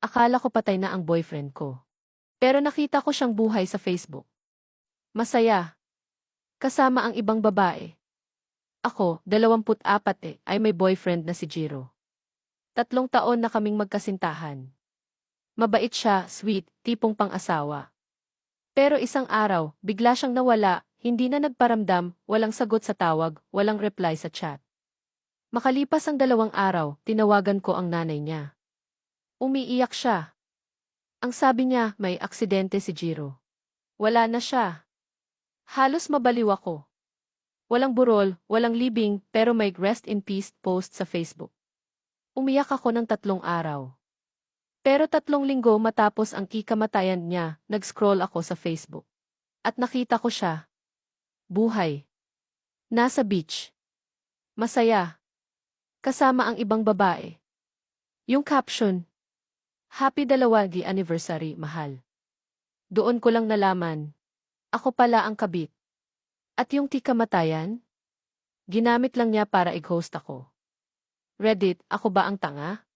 Akala ko patay na ang boyfriend ko. Pero nakita ko siyang buhay sa Facebook. Masaya. Kasama ang ibang babae. Ako, 24 ay may boyfriend na si Jiro. 3 taon na kaming magkasintahan. Mabait siya, sweet, tipong pang-asawa. Pero isang araw, bigla siyang nawala, hindi na nagparamdam, walang sagot sa tawag, walang reply sa chat. Makalipas ang 2 araw, tinawagan ko ang nanay niya. Umiiyak siya. Ang sabi niya, may aksidente si Jiro. Wala na siya. Halos mabaliw ako. Walang burol, walang libing, pero may rest in peace post sa Facebook. Umiyak ako ng 3 araw. Pero 3 linggo matapos ang kikamatayan niya, nag-scroll ako sa Facebook. At nakita ko siya. Buhay. Nasa beach. Masaya. Kasama ang ibang babae. Yung caption, Happy 2nd anniversary, mahal. Doon ko lang nalaman. Ako pala ang kabit. At yung kikamatayan? Ginamit lang niya para i-ghost ako. Reddit, ako ba ang tanga?